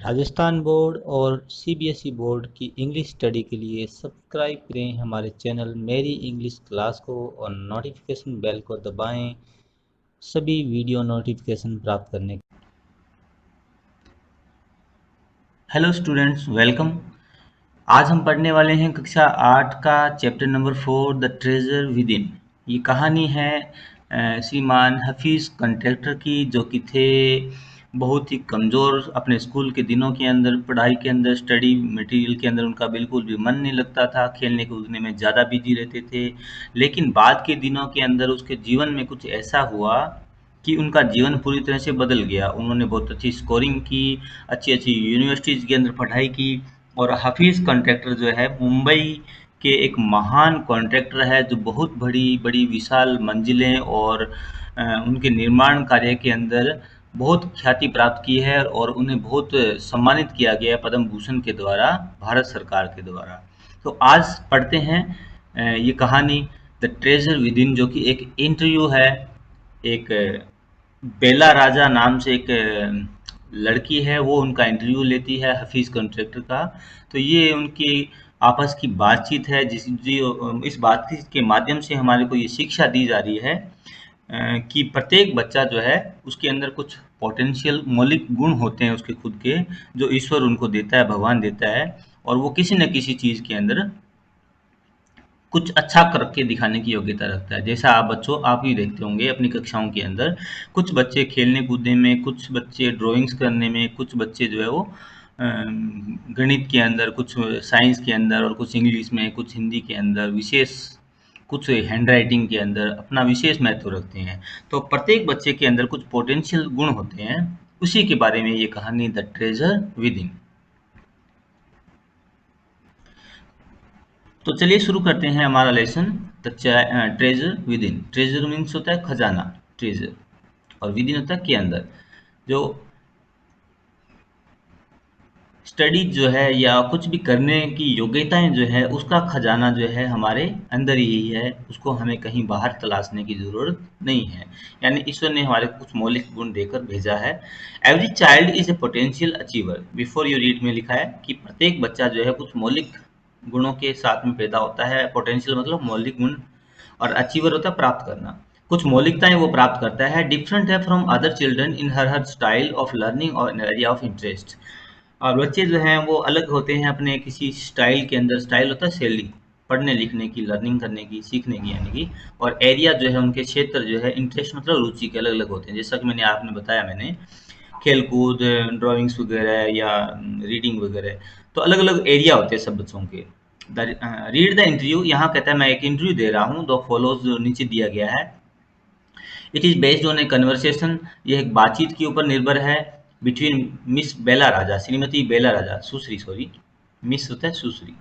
Rajasthan board और CBSE board की English study के लिए सब्सक्राइब करें हमारे चैनल मेरी इंग्लिश क्लास को और नोटिफिकेशन बेल को दबाएं सभी वीडियो नोटिफिकेशन प्राप्त करने के। Hello students, welcome. आज हम पढ़ने वाले हैं कक्षा 8 का chapter number 4 the treasure with in. ये कहानी है श्रीमान हफीज़ कंट्रैक्टर की, जो कि थे बहुत ही कमज़ोर। अपने स्कूल के दिनों के अंदर, पढ़ाई के अंदर, स्टडी मटेरियल के अंदर उनका बिल्कुल भी मन नहीं लगता था, खेलने कूदने में ज़्यादा बिजी रहते थे। लेकिन बाद के दिनों के अंदर उसके जीवन में कुछ ऐसा हुआ कि उनका जीवन पूरी तरह से बदल गया। उन्होंने बहुत अच्छी स्कोरिंग की, अच्छी-अच्छी यूनिवर्सिटीज़ के अंदर पढ़ाई की और हफीज़ कॉन्ट्रैक्टर जो है मुंबई के एक महान कॉन्ट्रैक्टर है, जो बहुत बड़ी विशाल मंजिलें और उनके निर्माण कार्य के अंदर बहुत ख्याति प्राप्त की है और उन्हें बहुत सम्मानित किया गया है पद्म भूषण के द्वारा, भारत सरकार के द्वारा। तो आज पढ़ते हैं ये कहानी द ट्रेजर विद इन, जो कि एक इंटरव्यू है। एक बेला राजा नाम से एक लड़की है, वो उनका इंटरव्यू लेती है हफीज़ कॉन्ट्रैक्टर का। तो ये उनकी आपस की बातचीत है, इस बातचीत के माध्यम से हमारे को ये शिक्षा दी जा रही है कि प्रत्येक बच्चा जो है उसके अंदर कुछ पोटेंशियल मौलिक गुण होते हैं उसके खुद के, जो ईश्वर उनको देता है, भगवान देता है, और वो किसी न किसी चीज़ के अंदर कुछ अच्छा करके दिखाने की योग्यता रखता है। जैसा आप ही देखते होंगे अपनी कक्षाओं के अंदर, कुछ बच्चे खेलने कूदने में, कुछ बच्चे ड्राइंग्स करने में, कुछ बच्चे जो है वो गणित के अंदर, कुछ साइंस के अंदर और कुछ इंग्लिश में, कुछ हिंदी के अंदर विशेष, कुछ हैंड राइटिंग के अंदर अपना विशेष महत्व रखते हैं। तो प्रत्येक बच्चे के अंदर कुछ पोटेंशियल गुण होते हैं, उसी के बारे में ये कहानी द ट्रेजर विद इन। तो चलिए शुरू करते हैं हमारा lesson the treasure with in. Treasure means होता है खजाना, ट्रेजर, और विद इन होता है के अंदर। जो स्टडी जो है या कुछ भी करने की योग्यताएं जो है, उसका खजाना जो है हमारे अंदर ही है, उसको हमें कहीं बाहर तलाशने की ज़रूरत नहीं है। यानी ईश्वर ने हमारे को कुछ मौलिक गुण देकर भेजा है। Every child is a potential achiever. Before you read में लिखा है कि प्रत्येक बच्चा जो है कुछ मौलिक गुणों के साथ में पैदा होता है। पोटेंशियल मतलब मौलिक गुण, और अचीवर होता है प्राप्त करना। कुछ मौलिकताएं वो प्राप्त करता है। डिफरेंट है from other children in her style of learning और एरिया ऑफ इंटरेस्ट। और बच्चे जो हैं वो अलग होते हैं अपने किसी स्टाइल के अंदर। स्टाइल होता है शैली, पढ़ने लिखने की, लर्निंग करने की, सीखने की यानी कि। और एरिया जो है उनके क्षेत्र जो है, इंटरेस्ट मतलब रुचि के, अलग अलग होते हैं। जैसा कि आपने बताया, मैंने खेल कूद, ड्राइंग्स वगैरह या रीडिंग वगैरह, तो अलग अलग एरिया होते हैं सब बच्चों के। रीड द इंटरव्यू, यहाँ कहता है मैं एक इंटरव्यू दे रहा हूँ, दो फॉलोज जो नीचे दिया गया है। It is based on A conversation, यह एक बातचीत के ऊपर निर्भर है, बिटवीन मिस बेला राजा, श्रीमती बेला राजा, सुश्री, सॉरी, मिस होता है सुश्री,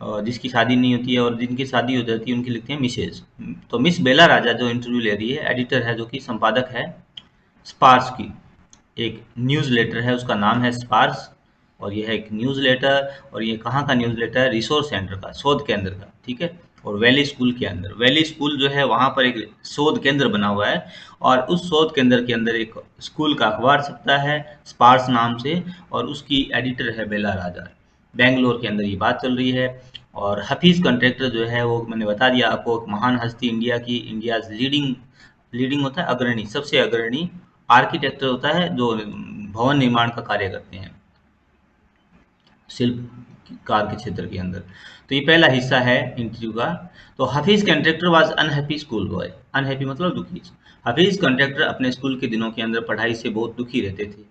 और जिसकी शादी नहीं होती है और जिनकी शादी हो जाती है उनकी लिखते हैं मिसेज। तो मिस बेला राजा जो इंटरव्यू ले रही है, एडिटर है जो कि संपादक है स्पार्स की, एक न्यूज़ लेटर है, उसका नाम है स्पार्स, और यह है एक न्यूज़ लेटर। और ये कहाँ का न्यूज़ लेटर है? रिसोर्स सेंटर का, शोध केंद्र का, ठीक है। और वैली स्कूल के अंदर, वैली स्कूल जो है वहाँ पर एक शोध केंद्र बना हुआ है, और उस शोध केंद्र के अंदर एक स्कूल का अखबार छपता है स्पार्स नाम से, और उसकी एडिटर है बेला राजा। बेंगलोर के अंदर ये बात चल रही है। और हफीज़ कॉन्ट्रैक्टर जो है वो मैंने बता दिया आपको, एक महान हस्ती इंडिया की, इंडिया लीडिंग, लीडिंग होता है अग्रणी, सबसे अग्रणी आर्किटेक्टर होता है, जो भवन निर्माण का कार्य करते हैं शिल्पकार के क्षेत्र के अंदर। तो ये पहला हिस्सा है इंटरव्यू का। तो Hafeez contractor was unhappy school boy. Unhappy मतलब दुखी। हफीज कंट्रैक्टर अपने स्कूल के दिनों के अंदर पढ़ाई से बहुत दुखी रहते थे।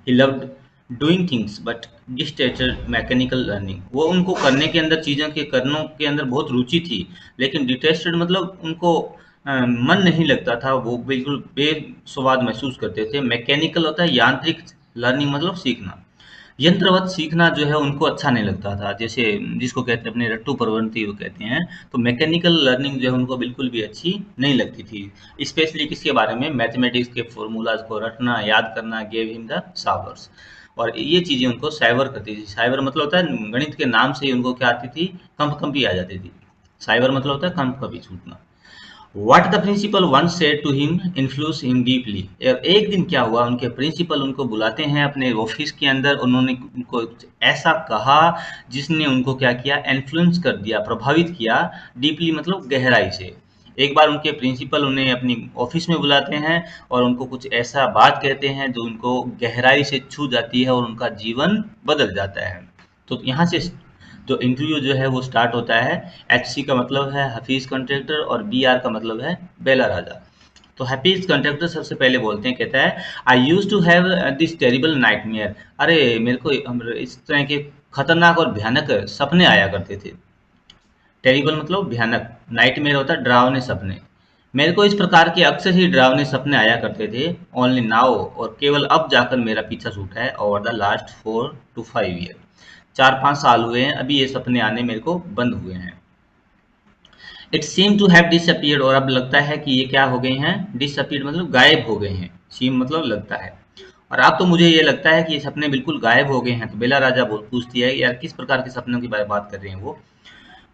He loved doing things but detested mechanical learning. वो उनको करने के अंदर, चीज़ों के करनों के अंदर बहुत रुचि थी, लेकिन डिटेस्टेड मतलब उनको मन नहीं लगता था, वो बिल्कुल बेस्वाद महसूस करते थे। मैकेनिकल होता है यांत्रिक, लर्निंग मतलब सीखना, यंत्रवत सीखना जो है उनको अच्छा नहीं लगता था, जैसे जिसको कहते हैं अपने रट्टू प्रवृत्ति वो कहते हैं। तो मैकेनिकल लर्निंग जो है उनको बिल्कुल भी अच्छी नहीं लगती थी। स्पेशली किसके बारे में? मैथमेटिक्स के फॉर्मूलाज को रटना, याद करना, गेव हिम द सावर्स, और ये चीज़ें उनको साइवर करती थी। साइबर मतलब होता है, गणित के नाम से ही उनको क्या आती थी? कंप कंपी आ जाती थी। साइबर मतलब होता है कंप कंपी, छूटना। What the principal once said to him influence him deeply. एक दिन क्या हुआ, उनके प्रिंसिपल उनको बुलाते हैं अपने ऑफिस के अंदर, उन्होंने उनको ऐसा कहा जिसने उनको क्या किया, इन्फ्लुएंस कर दिया, प्रभावित किया। डीपली मतलब गहराई से। एक बार उनके प्रिंसिपल उन्हें अपनी ऑफिस में बुलाते हैं और उनको कुछ ऐसा बात कहते हैं जो उनको गहराई से छू जाती है और उनका जीवन बदल जाता है। तो यहाँ से जो इंटरव्यू जो है वो स्टार्ट होता है। एचसी का मतलब है हफीज कॉन्ट्रैक्टर और बीआर का मतलब है बेला राजा। तो हफीज कॉन्ट्रैक्टर सबसे पहले बोलते हैं, कहता है I use to have this terrible nightmare. अरे मेरे को इस तरह के खतरनाक और भयानक सपने आया करते थे। टेरिबल मतलब भयानक, नाइटमेयर होता है डरावने सपने। मेरे को इस प्रकार के अक्सर ही डरावने सपने आया करते थे। ओनली नाउ, और केवल अब जाकर मेरा पीछा छूटा है। Over the last 4 to 5 year, 4-5 साल हुए हैं अभी ये सपने आने मेरे को बंद हुए हैं। It seem to have disappeared, और अब लगता है कि ये क्या हो गए हैं, डिसअपीयर्ड मतलब गायब हो गए हैं। सीम मतलब लगता है। और अब तो मुझे ये लगता है कि ये सपने बिल्कुल गायब हो गए हैं। तो बेला राजा पूछती है यार किस प्रकार के सपनों की बात कर रहे हैं वो।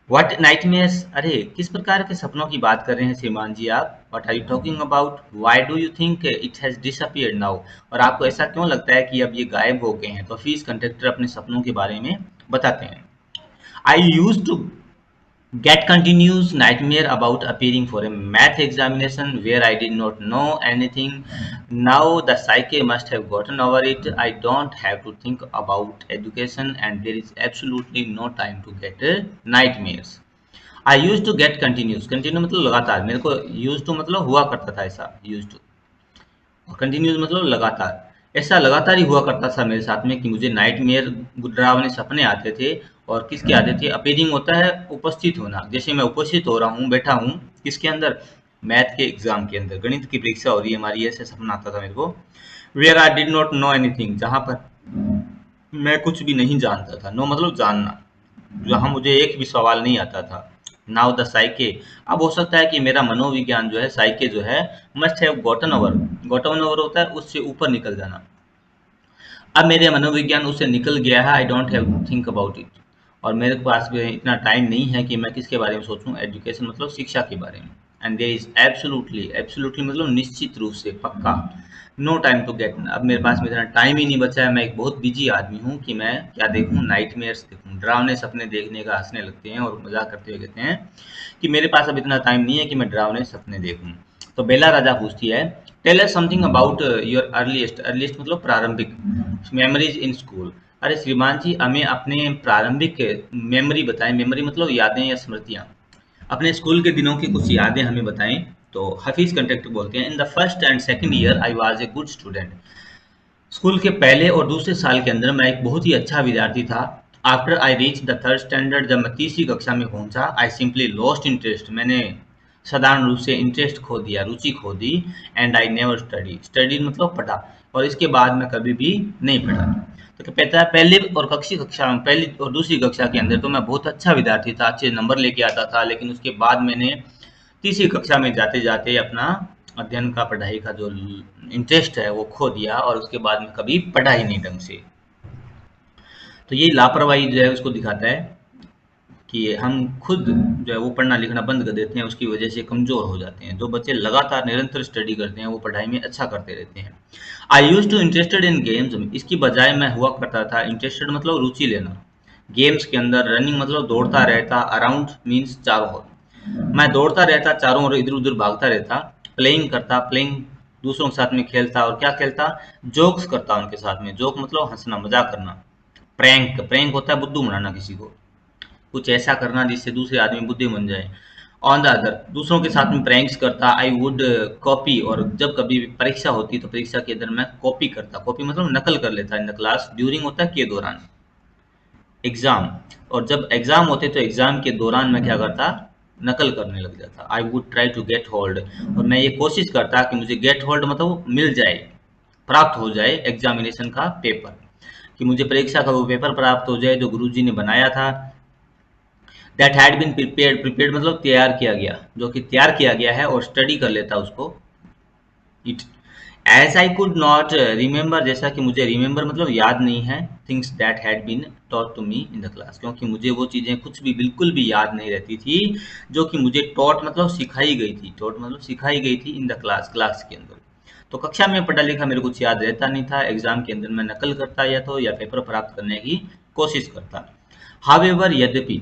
व्हाट नाइटमेयर्स, अरे किस प्रकार के सपनों की बात कर रहे हैं श्रीमान जी आप, what are you talking about, why do you think it has disappeared now, और आपको ऐसा क्यों लगता है कि अब ये गायब हो गए हैं। तो फीस कंडक्टर अपने सपनों के बारे में बताते हैं। I use to get continuous nightmare about appearing for a math examination where I did not know anything. Now the psyche must have gotten over it. I don't have to think about education and there is absolutely no time to get nightmares. I used to get continuous, continue मतलब लगातार, मेरे को used to मतलब हुआ करता था ऐसा, used to, और कंटिन्यूस मतलब लगातार। ऐसा लगातार ही हुआ करता था मेरे साथ में कि मुझे नाइटमेयर, डरावने सपने आते थे। और किसके आते थे, अपीयरिंग होता है उपस्थित होना, जैसे मैं उपस्थित हो रहा हूँ, बैठा हूँ किसके अंदर, मैथ के एग्जाम के अंदर, गणित की परीक्षा हो रही है हमारी, ऐसे सपना आता था मेरे को। Where I did not know anything, जहाँ पर मैं कुछ भी नहीं जानता था। नो मतलब जानना, जहाँ मुझे एक भी सवाल नहीं आता था। नाउ द साइके, अब हो सकता है कि मेरा मनोविज्ञान जो है, साइके जो है, must have gotten over, gotten over होता है उससे ऊपर निकल जाना। अब मेरे मनोविज्ञान उससे निकल गया है। I don't have to think about it, और मेरे पास भी इतना टाइम नहीं है कि मैं किसके बारे में सोचूं, एजुकेशन मतलब शिक्षा के बारे में। And there is absolutely, absolutely मतलब निश्चित रूप से, पक्का, नो टाइम टू गेट, अब मेरे पास में इतना टाइम ही नहीं बचा है। मैं एक बहुत बिजी आदमी हूँ कि मैं क्या देखूँ, नाइटमेयर्स देखूँ, डरावने सपने देखने का हंसने लगते हैं और मजाक करते हुए कहते हैं कि मेरे पास अब इतना टाइम नहीं है कि मैं डरावने सपने देखूँ। तो बेला राजा पूछती है, tell us something about your earliest, earliest मतलब प्रारंभिक, मेमोरीज इन स्कूल। अरे श्रीमान जी हमें अपने प्रारंभिक मेमोरी बताएं, मेमोरी मतलब यादें या स्मृतियां, अपने स्कूल के दिनों की कुछ यादें हमें बताएं। तो हफीज कंटेक्ट बोलते हैं, in the first and second year I was a good student. School के पहले और दूसरे साल के अंदर मैं एक बहुत ही अच्छा विद्यार्थी था। After I reach the third standard, जब मैं तीसरी कक्षा में पहुंचा, आई सिंपली लॉस्ट इंटरेस्ट, मैंने साधारण रूप से इंटरेस्ट खो दिया, रुचि खो दी। And I never study, study मतलब पढ़ा, और इसके बाद मैं कभी भी नहीं पढ़ा। तो कहता है पहली और कक्षा में, पहली और दूसरी कक्षा के अंदर तो मैं बहुत अच्छा विद्यार्थी था, अच्छे नंबर लेके आता था, लेकिन उसके बाद मैंने तीसरी कक्षा में जाते जाते अपना अध्ययन का, पढ़ाई का जो इंटरेस्ट है वो खो दिया, और उसके बाद में कभी पढ़ा ही नहीं ढंग से। तो ये लापरवाही जो है उसको दिखाता है कि हम खुद जो है वो पढ़ना लिखना बंद कर देते हैं, उसकी वजह से कमज़ोर हो जाते हैं। जो बच्चे लगातार निरंतर स्टडी करते हैं वो पढ़ाई में अच्छा करते रहते हैं। I use to interested in games, इसकी बजाय मैं हुआ करता था, इंटरेस्टेड मतलब रुचि लेना, गेम्स के अंदर। रनिंग मतलब दौड़ता रहता, अराउंड मीन्स चारों ओर, मैं दौड़ता रहता, चारों ओर इधर उधर भागता रहता। प्लेइंग करता, प्लेइंग दूसरों के साथ में खेलता, और क्या खेलता, जोक्स करता उनके साथ में। जोक मतलब हंसना मजाक करना। प्रैंक, प्रैंक होता है बुद्धू बनाना किसी को, कुछ ऐसा करना जिससे दूसरे आदमी बुद्धि बन जाए। ऑन द अदर, दूसरों के साथ में प्रैंक्स करता। आई वुड कॉपी, और जब कभी भी परीक्षा होती तो परीक्षा के अंदर मैं कॉपी करता, कॉपी मतलब नकल कर लेता इन द क्लास। ड्यूरिंग होता है के दौरान, एग्जाम, और जब एग्जाम होते तो एग्जाम के दौरान मैं क्या करता, नकल करने लग जाता। I would try to get hold, और मैं ये कोशिश करता कि मुझे गेट होल्ड मतलब मिल जाए, प्राप्त हो जाए एग्जामिनेशन का पेपर, कि मुझे परीक्षा का वो पेपर प्राप्त हो जाए जो गुरुजी ने बनाया था। That had been prepared, prepared मतलब तैयार किया गया, जो कि तैयार किया गया है, और स्टडी कर लेता उसको। It as I could not remember, जैसा कि मुझे रिमेंबर मतलब याद नहीं है, things that had been taught to me in the class, क्योंकि मुझे वो चीज़ें कुछ भी बिल्कुल भी याद नहीं रहती थी जो कि मुझे टॉट मतलब सिखाई गई थी, टॉट मतलब सिखाई गई थी इन द क्लास, क्लास के अंदर। तो कक्षा में पढ़ा लिखा मेरे कुछ याद रहता नहीं था, एग्जाम के अंदर मैं नकल करता या पेपर प्राप्त करने की कोशिश करता। हावेवर, यद्यपि,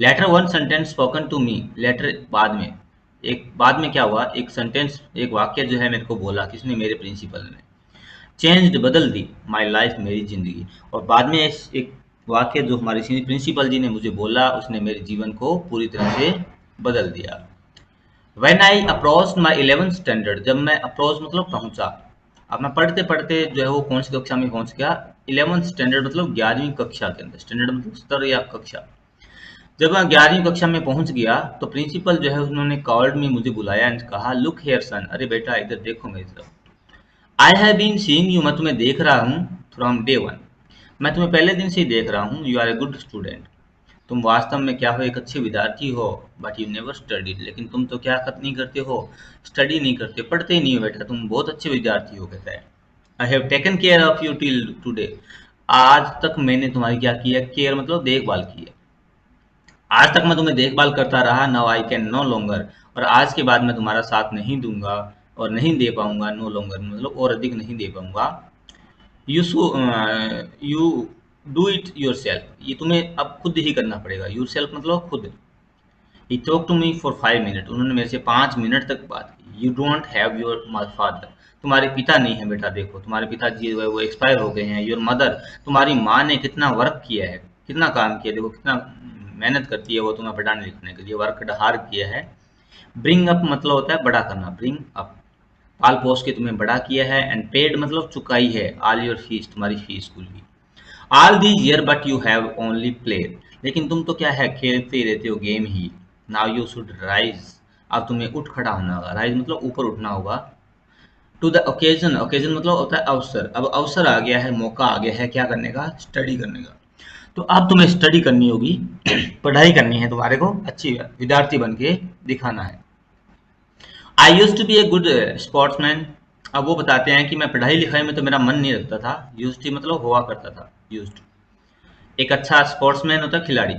later one sentence spoken to me, later बाद में, एक बाद में क्या हुआ, एक सेंटेंस, एक वाक्य जो है मेरे को बोला किसने, मेरे प्रिंसिपल ने, चेंज्ड बदल दी माय लाइफ, मेरी जिंदगी। और बाद में एक वाक्य जो हमारे प्रिंसिपल जी ने मुझे बोला, उसने मेरे जीवन को पूरी तरह से बदल दिया। When I approach my 11th standard, जब मैं अप्रोच मतलब पहुंचा, अब मैं पढ़ते पढ़ते जो है वो कौन सी कक्षा में पहुंच गया, 11th स्टैंडर्ड मतलब 11वीं कक्षा के अंदर, स्टैंडर्ड मतलब स्तर या कक्षा। जब मैं 11वीं कक्षा में पहुंच गया तो प्रिंसिपल जो है उन्होंने कॉल्ड में मुझे बुलाया एंड कहा, लुक हेयर सन, अरे बेटा इधर देखो मेरी तरफ। I have been seeing you, मैं तुम्हें देख रहा हूँ फ्रॉम डे वन, मैं तुम्हें पहले दिन से ही देख रहा हूँ, you are a good student, तुम वास्तव में क्या हो, एक अच्छे विद्यार्थी हो, बट यू नेवर स्टडीड, लेकिन तुम तो क्या नहीं करते हो, स्टडी नहीं करते, पढ़ते ही नहीं हो बेटा, तुम बहुत अच्छे विद्यार्थी हो, कहता है। I have taken care of you till today, आज तक मैंने तुम्हारी क्या किया, केयर मतलब देखभाल की है, आज तक मैं तुम्हें देखभाल करता रहा, now I can no longer, और आज के बाद मैं तुम्हारा साथ नहीं दूंगा और नहीं दे पाऊंगा, नो लॉन्गर मतलब और अधिक नहीं दे पाऊंगा। You do it your self, ये तुम्हें अब खुद ही करना पड़ेगा, योर सेल्फ मतलब खुद। He talk to me for 5 minute, उन्होंने मेरे से 5 मिनट तक बात की। You don't have your father, तुम्हारे पिता नहीं है बेटा, देखो तुम्हारे पिताजी जो है वो एक्सपायर हो गए हैं। योर मदर, तुम्हारी माँ ने कितना वर्क किया है, कितना काम किया, देखो कितना मेहनत करती है वो तुम्हें पढ़ाने लिखने के लिए, वर्क हार्ड किया है। ब्रिंग अप मतलब होता है बड़ा करना, ब्रिंग अप, पाल पोस के तुम्हें बड़ा किया है। एंड पेड मतलब चुकाई है, ऑल योर फीस, तुम्हारी फीस स्कूल की। All these year but you have only played, लेकिन तुम तो क्या है खेलते ही रहते हो game he. Now you should rise, अब तुम्हें उठ खड़ा होना होगा, राइज मतलब ऊपर उठना होगा। टू द ओकेजन, ओकेजन मतलब होता है अवसर, अब अवसर आ गया है, मौका आ गया है क्या करने का, स्टडी करने का। तो अब तुम्हें स्टडी करनी होगी, पढ़ाई करनी है तुम्हारे को, अच्छी विद्यार्थी बन के दिखाना है। I use to be a good sportsman, अब वो बताते हैं कि मैं पढ़ाई लिखाई में तो मेरा मन नहीं लगता था, यूज टू मतलब हुआ करता था, यूज एक अच्छा स्पोर्ट्समैन होता खिलाड़ी,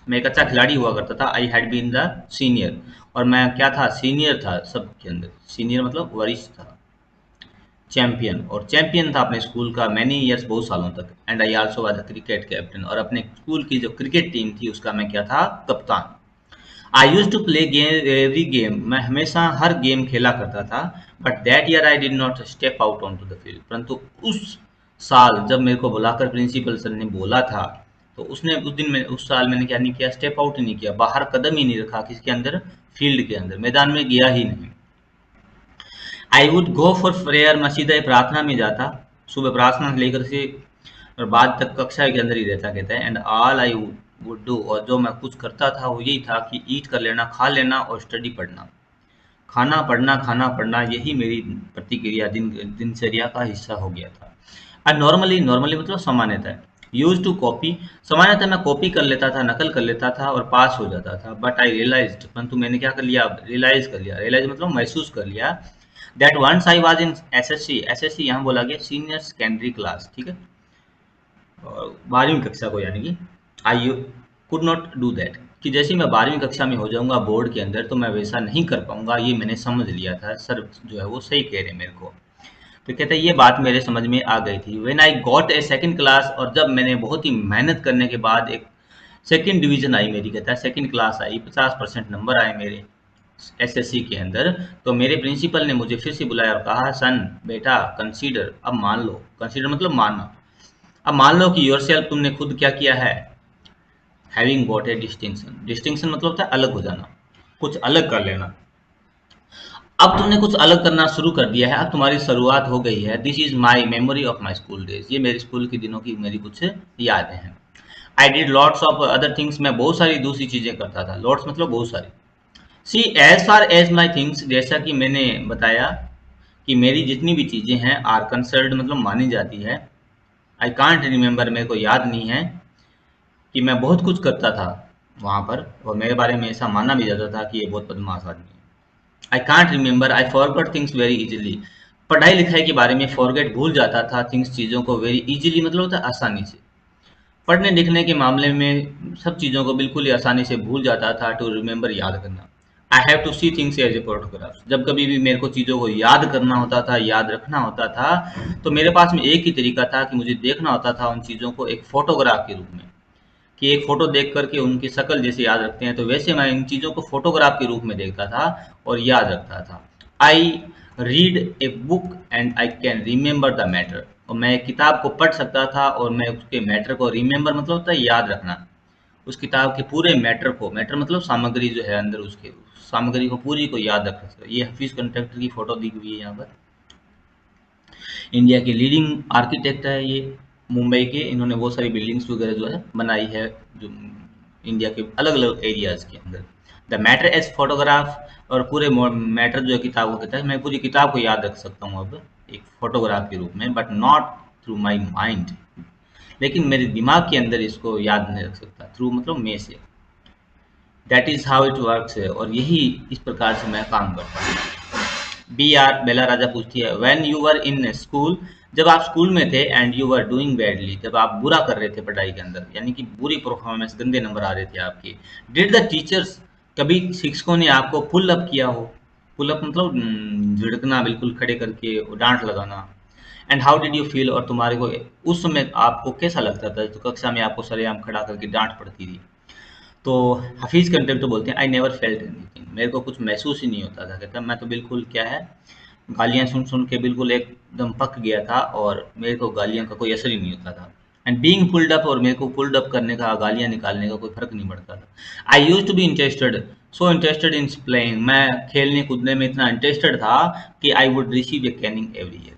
मैं एक अच्छा खिलाड़ी हुआ करता था। I had been the senior, और मैं क्या था, सीनियर था सबके अंदर, सीनियर मतलब वरिष्ठ था। चैंपियन, और चैंपियन था अपने स्कूल का मैनी ईयर्स, बहुत सालों तक। And I also was the cricket captain, और अपने स्कूल की जो क्रिकेट टीम थी उसका मैं क्या था, कप्तान। I use to play game every game, मैं हमेशा हर गेम खेला करता था। But that year I did not step out on to the field, परंतु उस साल जब मेरे को बुलाकर प्रिंसिपल सर ने बोला था, तो उसने उस दिन में उस साल मैंने क्या नहीं किया, स्टेप आउट ही नहीं किया, बाहर कदम ही नहीं रखा, किसके अंदर, फील्ड के अंदर, मैदान में गया ही नहीं। I would go for prayer, मैं सीधा प्रार्थना में जाता, सुबह प्रार्थना से लेकर से और बाद तक कक्षा के अंदर ही रहता, कहता है। And all I would do, और जो मैं कुछ करता था वो यही था कि ईट कर लेना, खा लेना और स्टडी पढ़ना, खाना पढ़ना, यही मेरी प्रतिक्रिया दिनचर्या का हिस्सा हो गया था। और नॉर्मली, नॉर्मली मतलब सामान्यतः, यूज टू कॉपी, सामान्यतः मैं कॉपी कर लेता था, नकल कर लेता था और पास हो जाता था। बट आई रियलाइज्ड, परंतु मैंने क्या कर लिया, रियलाइज कर लिया, रियलाइज मतलब महसूस कर लिया, that once I was in SSC, SSC यहाँ बोला गया सीनियर सेकेंडरी क्लास, ठीक है, और 12वीं कक्षा को, यानी कि आई कुड नॉट डू दैट, कि जैसे ही मैं 12वीं कक्षा में हो जाऊंगा बोर्ड के अंदर तो मैं वैसा नहीं कर पाऊंगा, ये मैंने समझ लिया था, सर जो है वो सही कह रहे हैं मेरे को। तो कहते हैं ये बात मेरे समझ में आ गई थी। When I got a second class, और जब मैंने बहुत ही मेहनत करने के बाद एक सेकंड डिवीजन आई मेरी, कहता है सेकंड क्लास आई, 50% नंबर आए मेरे एसएससी के अंदर, तो मेरे प्रिंसिपल ने मुझे फिर से बुलाया और कहा, सन बेटा कंसीडर, अब मान लो, कंसीडर मतलब मानना, अब मान लो कि योरसेल्फ, तुमने खुद क्या किया है, having got a distinction, distinction मतलब होता है अलग हो जाना, कुछ अलग कर लेना, अब तुमने कुछ अलग करना शुरू कर दिया है, अब तुम्हारी शुरुआत हो गई है। This is my memory of my school days, ये मेरे स्कूल के दिनों की मेरी कुछ यादें हैं। I did lots of other things, मैं बहुत सारी दूसरी चीजें करता था, लॉट्स मतलब बहुत सारी। See as far as my things, जैसा कि मैंने बताया कि मेरी जितनी भी चीजें हैं, आर कंसर्ड मतलब मानी जाती है। आई कांट रिमेंबर, मेरे को याद नहीं है कि मैं बहुत कुछ करता था वहां पर, और मेरे बारे में ऐसा माना भी जाता था कि ये बहुत बदमाश आदमी है। I can't remember, I forgot things very easily. पढ़ाई लिखाई के बारे में फॉरगेट भूल जाता था, थिंग्स चीज़ों को, वेरी इजीली मतलब होता है आसानी से। पढ़ने लिखने के मामले में सब चीज़ों को बिल्कुल ही आसानी से भूल जाता था, टू रिमेंबर याद करना। I have to see things as a photograph. जब कभी भी मेरे को चीज़ों को याद करना होता था, याद रखना होता था, तो मेरे पास में एक ही तरीका था कि मुझे देखना होता था उन चीज़ों को एक फोटोग्राफ के रूप में, कि एक फ़ोटो देख कर के उनकी शक्ल जैसे याद रखते हैं, तो वैसे मैं इन चीज़ों को फ़ोटोग्राफ के रूप में देखता था और याद रखता था। I read a book and I can remember the matter. और मैं एक किताब को पढ़ सकता था और मैं उसके मैटर को, रिमेंबर मतलब होता है याद रखना, उस किताब के पूरे मैटर को, मैटर मतलब सामग्री जो है अंदर उसके, सामग्री को पूरी को याद रख सकता है। ये हफीज़ कंट्रैक्टर की फ़ोटो दी हुई है यहाँ पर। इंडिया के लीडिंग आर्किटेक्ट है ये, मुंबई के। इन्होंने बहुत सारी बिल्डिंग्स वगैरह जो है बनाई है, जो इंडिया के अलग अलग एरियाज के अंदर। द मैटर एज फोटोग्राफ, और पूरे मैटर जो है किताब को कहता है, मैं पूरी किताब को याद रख सकता हूँ अब एक फोटोग्राफ के रूप में, but not through my mind. लेकिन मेरे दिमाग के अंदर इसको याद नहीं रख सकता, थ्रू मतलब में से। That is how it works है, और यही इस प्रकार से मैं काम करता हूँ। बी आर बेला राजा पूछती है, when you were in school, जब आप स्कूल में थे, and you were doing badly, जब आप बुरा कर रहे थे पढ़ाई के अंदर, यानी कि बुरी परफॉर्मेंस, गंदे नंबर आ रहे थे आपके, डिड द टीचर्स, कभी शिक्षकों ने आपको पुल अप किया हो? पुल अप मतलब झिड़कना, बिल्कुल खड़े करके डांट लगाना। And how did you feel, और तुम्हारे को उस समय आपको कैसा लगता था, तो कक्षा में आपको सरेआम खड़ा करके डांट पड़ती थी? तो हफीज़ कंटेंट तो बोलते हैं, आई नेवर फेल्ट एनीथिंग, मेरे को कुछ महसूस ही नहीं होता था। कहता मैं तो बिल्कुल क्या है, गालियाँ सुन सुन के बिल्कुल एकदम पक गया था, और मेरे को गालियाँ का कोई असर ही नहीं होता था। एंड बीइंग पुल्ड अप, और मेरे को पुल्ड अप करने का, गालियाँ निकालने का कोई फर्क नहीं पड़ता था। I use to be interested, so interested in playing, मैं खेलने कूदने में इतना इंटरेस्टेड था कि I would receive a caning every year.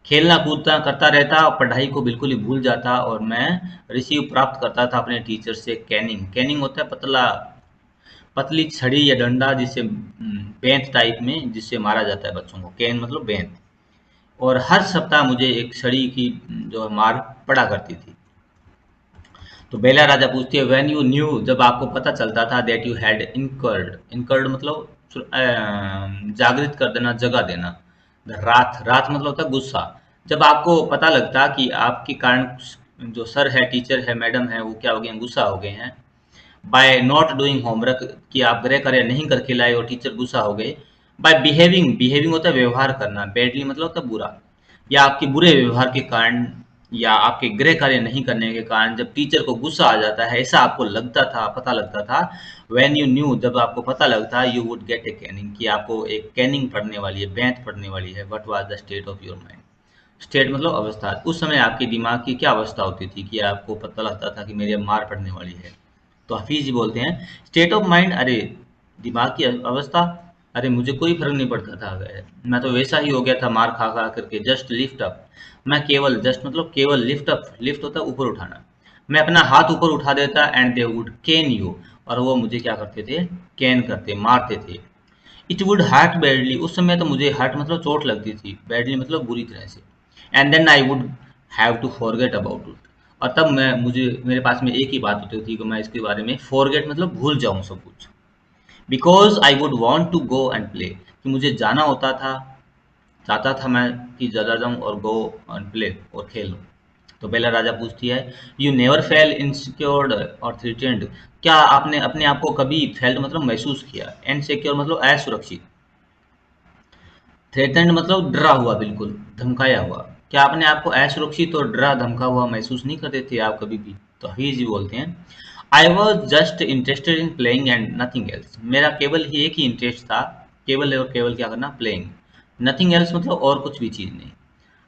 खेलना कूदता करता रहता और पढ़ाई को बिल्कुल ही भूल जाता, और मैं रिसीव प्राप्त करता था अपने टीचर से कैनिंग। कैनिंग होता है पतला, पतली छड़ी या डंडा, जिससे बेंत टाइप में, जिससे मारा जाता है बच्चों को, कैन मतलब बेंत। और हर सप्ताह मुझे एक छड़ी की जो है मार पड़ा करती थी। तो बेला राजा पूछती है, व्हेन यू न्यू, जब आपको पता चलता था, that you had incurred, incurred मतलब जागृत कर देना, जगा देना। रात, रात मतलब होता है गुस्सा। जब आपको पता लगता कि आपके कारण जो सर है, टीचर है, मैडम है, वो क्या हो गए हैं, गुस्सा हो गए हैं, बाय नॉट डूइंग होमवर्क, कि आप गृह कार्य नहीं करके लाए और टीचर गुस्सा हो गए। बाय बिहेविंग, बिहेविंग होता है व्यवहार करना, बैडली मतलब होता है बुरा, या आपके बुरे व्यवहार के कारण, या आपके गृह कार्य नहीं करने के कारण जब टीचर को गुस्सा आ जाता है, ऐसा आपको लगता था, पता लगता था। व्हेन यू न्यू, जब आपको पता लगता, you would get A Canning, कि आपको एक कैनिंग पड़ने वाली है, बैंत पड़ने वाली है। What was the state of your mind, state मतलब अवस्था, उस समय आपके दिमाग की क्या अवस्था होती थी कि आपको पता लगता था कि मेरी अब मार पड़ने वाली है? तो हफीज जी बोलते हैं, स्टेट ऑफ माइंड, अरे दिमाग की अवस्था, अरे मुझे कोई फर्क नहीं पड़ता था, मैं तो वैसा ही हो गया था मार खा खा करके। जस्ट लिफ्ट अप, मैं केवल, जस्ट मतलब केवल, लिफ्ट अप, लिफ्ट होता है ऊपर उठाना, मैं अपना हाथ ऊपर उठा देता, and they would can you, और वो मुझे क्या करते थे, कैन करते, मारते थे। इट वुड हर्ट बैडली, उस समय तो मुझे हर्ट मतलब चोट लगती थी, बैडली मतलब बुरी तरह से। And then I would have to forget about it, और तब मैं, मुझे मेरे पास में एक ही बात होती थी कि मैं इसके बारे में फॉरगेट मतलब भूल जाऊँ सब कुछ। Because I would want to go and play, कि मुझे जाना होता था, चाहता था मैं कि ज़्यादा जाऊँ और गो एंड प्ले और खेलूँ। तो बेला राजा पूछती है, यू नेवर फेल इनसिक्योर्ड और थ्रेटेंड, क्या आपने अपने आप को कभी फेल्ट मतलब महसूस किया, इनसिक्योर मतलब असुरक्षित, थ्रेटन्ड मतलब डरा हुआ, बिल्कुल धमकाया हुआ, क्या आपने आपको असुरक्षित और डरा धमका हुआ महसूस नहीं करते थे आप कभी भी? तो हफीज जी बोलते हैं, I was just interested in playing and nothing else, मेरा केवल ही एक ही इंटरेस्ट था, केवल और केवल क्या करना, प्लेइंग, नथिंग एल्स मतलब और कुछ भी चीज़ नहीं।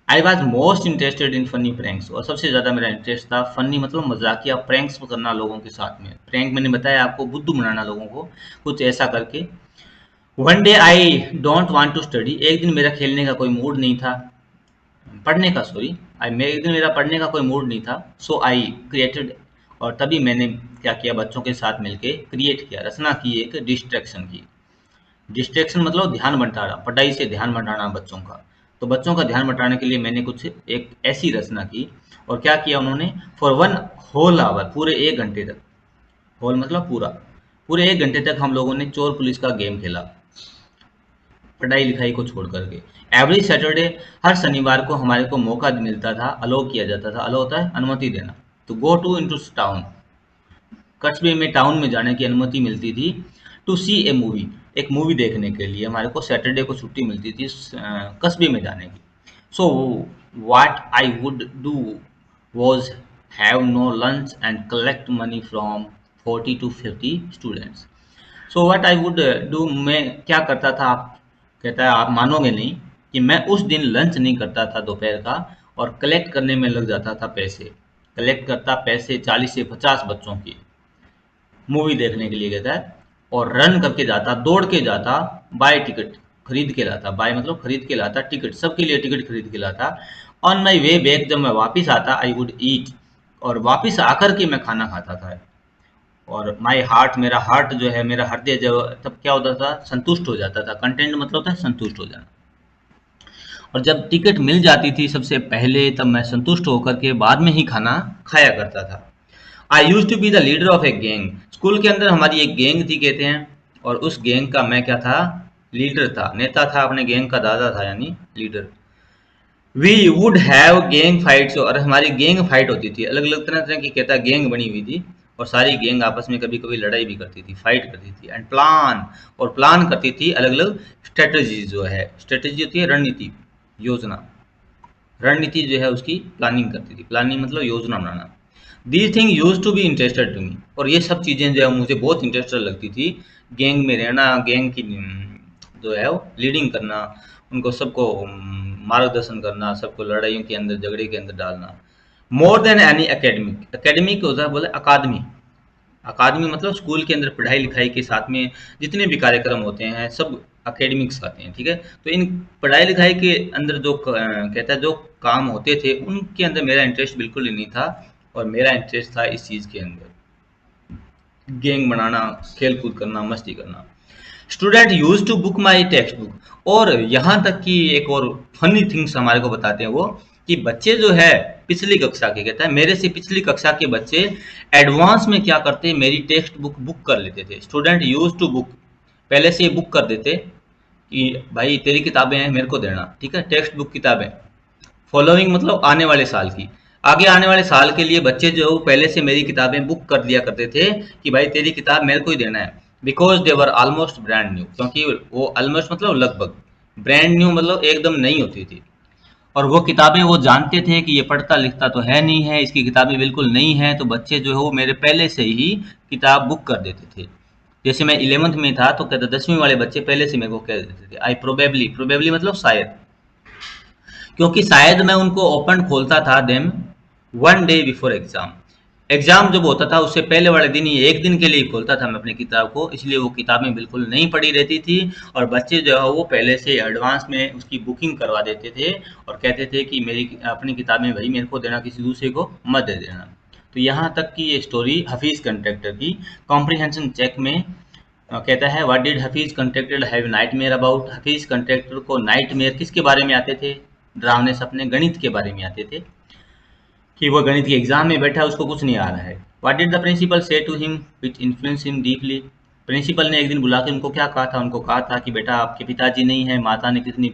I was most interested in funny pranks, और सबसे ज़्यादा मेरा इंटरेस्ट था फनी मतलब मजाकिया प्रैंक्स करना लोगों के साथ में। प्रैंक मैंने बताया आपको, बुद्धू बनाना लोगों को, कुछ ऐसा करके। One day I don't want to study, एक दिन मेरा खेलने का कोई मूड नहीं था, पढ़ने का, सॉरी, आई एक दिन मेरा पढ़ने का कोई मूड नहीं था। सो आई क्रिएटेड, और तभी मैंने क्या किया, बच्चों के साथ मिलके क्रिएट किया, रचना की एक डिस्ट्रैक्शन की। डिस्ट्रैक्शन मतलब ध्यान बंटाना, पढ़ाई से ध्यान बंटाना बच्चों का। तो बच्चों का ध्यान बंटाने के लिए मैंने कुछ एक ऐसी रचना की, और क्या किया उन्होंने, फॉर वन होल आवर, पूरे 1 घंटे तक, होल मतलब पूरा, पूरे 1 घंटे तक हम लोगों ने चोर पुलिस का गेम खेला। पढ़ाई लिखाई को छोड़ करके। एवरी सैटरडे, हर शनिवार को हमारे को मौका मिलता था, अलो किया जाता था, अलो होता है अनुमति देना, तो गो टू इनटू टाउन, कस्बे में, टाउन में जाने की अनुमति मिलती थी। टू सी ए मूवी, एक मूवी देखने के लिए हमारे को सैटरडे को छुट्टी मिलती थी कस्बे में जाने की। So what I would do was have no lunch and collect money from 40 to 50 students. So what I would do, मैं क्या करता था, आप कहता है आप मानोगे नहीं कि मैं उस दिन लंच नहीं करता था दोपहर का, और कलेक्ट करने में लग जाता था पैसे, कलेक्ट करता पैसे 40 से 50 बच्चों की, मूवी देखने के लिए कहता है, और रन करके जाता, दौड़ के जाता, बाय टिकट, खरीद के लाता, बाय मतलब खरीद के लाता, टिकट सबके लिए टिकट खरीद के लाता। ऑन माई वे बैक, जब मैं वापस आता, आई वुड ईट, और वापस आकर के मैं खाना खाता था। और माई हार्ट, मेरा हार्ट जो है, मेरा हृदय जो, तब क्या होता था, संतुष्ट हो जाता था। कंटेंट मतलब होता है संतुष्ट हो जाना। और जब टिकट मिल जाती थी सबसे पहले, तब मैं संतुष्ट होकर के बाद में ही खाना खाया करता था। I use to be the leader of a gang, school के अंदर हमारी एक गैंग थी कहते हैं, और उस गैंग का मैं क्या था, लीडर था, नेता था, अपने गैंग का दादा था, यानी leader. We would have gang fights, और हमारी गैंग फाइट होती थी, अलग अलग तरह तरह की कहता गैंग बनी हुई थी, और सारी गैंग आपस में कभी कभी लड़ाई भी करती थी, फाइट करती थी। एंड प्लान, और प्लान करती थी अलग अलग स्ट्रेटजी, जो है स्ट्रेटजी होती है रणनीति, योजना, रणनीति जो है उसकी प्लानिंग करती थी, प्लानिंग मतलब योजना बनाना। These thing use to be interested to me, और ये सब चीज़ें जो है मुझे बहुत इंटरेस्टेड लगती थी। गैंग में रहना, गैंग की जो है वो लीडिंग करना, उनको सबको मार्गदर्शन करना, सबको लड़ाइयों के अंदर, झगड़े के अंदर डालना। More than any academic, academic होता है बोले अकादमी, अकादमी मतलब स्कूल के अंदर पढ़ाई लिखाई के साथ में जितने भी कार्यक्रम होते हैं सब अकेडमिक्स आते हैं, ठीक है। तो इन पढ़ाई लिखाई के अंदर जो कहता है जो काम होते थे, उनके अंदर मेरा इंटरेस्ट बिल्कुल ही नहीं था, और मेरा इंटरेस्ट था इस चीज़ के अंदर, गैंग बनाना, खेल कूद करना, मस्ती करना। Student use to book my textbook, और यहाँ तक कि एक और फनी थिंग्स हमारे को बताते हैं वो, कि बच्चे जो है पिछली कक्षा के, कहता है मेरे से पिछली कक्षा के बच्चे एडवांस में क्या करते, मेरी टेक्स्ट बुक बुक कर लेते थे। स्टूडेंट यूज टू बुक, पहले से बुक कर देते कि भाई तेरी किताबें हैं मेरे को देना, ठीक है, टेक्स्ट बुक किताबें। फॉलोइंग मतलब आने वाले साल की, आगे आने वाले साल के लिए बच्चे जो पहले से मेरी किताबें बुक कर दिया करते थे कि भाई तेरी किताब मेरे को ही देना है। Because they were almost brand new, क्योंकि वो ऑलमोस्ट मतलब लगभग, ब्रांड न्यू मतलब एकदम नई होती थी, और वो किताबें वो जानते थे कि ये पढ़ता लिखता तो है नहीं है, इसकी किताबें बिल्कुल नहीं है, तो बच्चे जो है वो मेरे पहले से ही किताब बुक कर देते थे। जैसे मैं 11th में था तो कहते 10वीं वाले बच्चे पहले से मेरे को कह देते थे, आई प्रोबेबली, प्रोबेबली मतलब शायद, क्योंकि शायद मैं उनको ओपन खोलता था them one day before exam, exam जब होता था उससे पहले वाले दिन ही, एक दिन के लिए खोलता था मैं अपनी किताब को, इसलिए वो किताबें बिल्कुल नहीं पढ़ी रहती थी, और बच्चे जो है वो पहले से एडवांस में उसकी बुकिंग करवा देते थे, और कहते थे कि मेरी अपनी किताबें भाई मेरे को देना, किसी दूसरे को मत दे देना। तो यहाँ तक की ये स्टोरी हफीज़ कंट्रैक्टर की। कॉम्प्रिहेंशन चेक में कहता है what did Hafeez contractor have nightmare about, Hafeez contractor को नाइटमेयर किसके बारे में आते थे, डरावने सपने, गणित के बारे में आते थे, कि वो गणित के एग्जाम में बैठा है, उसको कुछ नहीं आ रहा है। What did the principal say to him which influence him deeply, principal ने एक दिन बुला के उनको क्या कहा था, उनको कहा था कि बेटा आपके पिताजी नहीं है, माता ने कितनी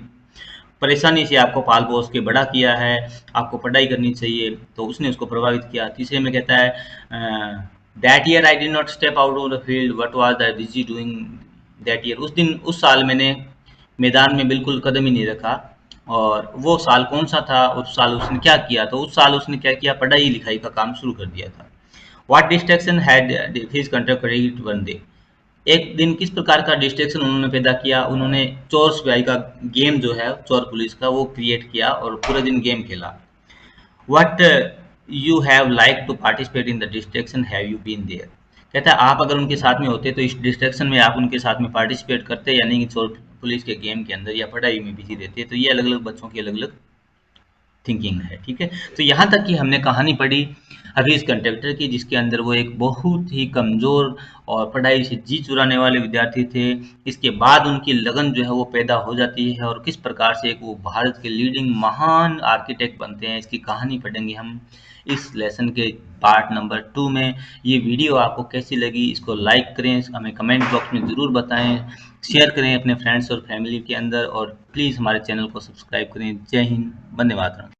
परेशानी से आपको पाल पोस के बड़ा किया है, आपको पढ़ाई करनी चाहिए, तो उसने उसको प्रभावित किया। तीसरे में कहता है that year I did not step out of the field, what was the busy doing that year, उस दिन उस साल मैंने मैदान में बिल्कुल कदम ही नहीं रखा। और वो साल कौन सा था, उस साल उसने क्या किया, तो उस साल उसने क्या किया, पढ़ाई लिखाई का काम शुरू कर दिया था। What distraction had his contemporary one day, एक दिन किस प्रकार का डिस्ट्रैक्शन उन्होंने पैदा किया, उन्होंने चोर सिपाही का गेम जो है, चोर पुलिस का, वो क्रिएट किया और पूरे दिन गेम खेला। What you have like to participate in the distraction, have you been there, कहता है आप अगर उनके साथ में होते तो इस डिस्ट्रैक्शन में आप उनके साथ में पार्टिसिपेट करते, यानी कि चोर पुलिस के गेम के अंदर या पढ़ाई में बिजी रहते। तो ये अलग अलग बच्चों की अलग अलग थिंकिंग है, ठीक है। तो यहाँ तक कि हमने कहानी पढ़ी, हफीज़ कंडक्टर की, जिसके अंदर वो एक बहुत ही कमज़ोर और पढ़ाई से जी चुराने वाले विद्यार्थी थे। इसके बाद उनकी लगन जो है वो पैदा हो जाती है और किस प्रकार से एक वो भारत के लीडिंग महान आर्किटेक्ट बनते हैं, इसकी कहानी पढ़ेंगे हम इस लेसन के पार्ट नंबर 2 में। ये वीडियो आपको कैसी लगी, इसको लाइक करें, हमें कमेंट बॉक्स में ज़रूर बताएं, शेयर करें अपने फ्रेंड्स और फैमिली के अंदर, और प्लीज़ हमारे चैनल को सब्सक्राइब करें। जय हिंद, वंदे मातरम।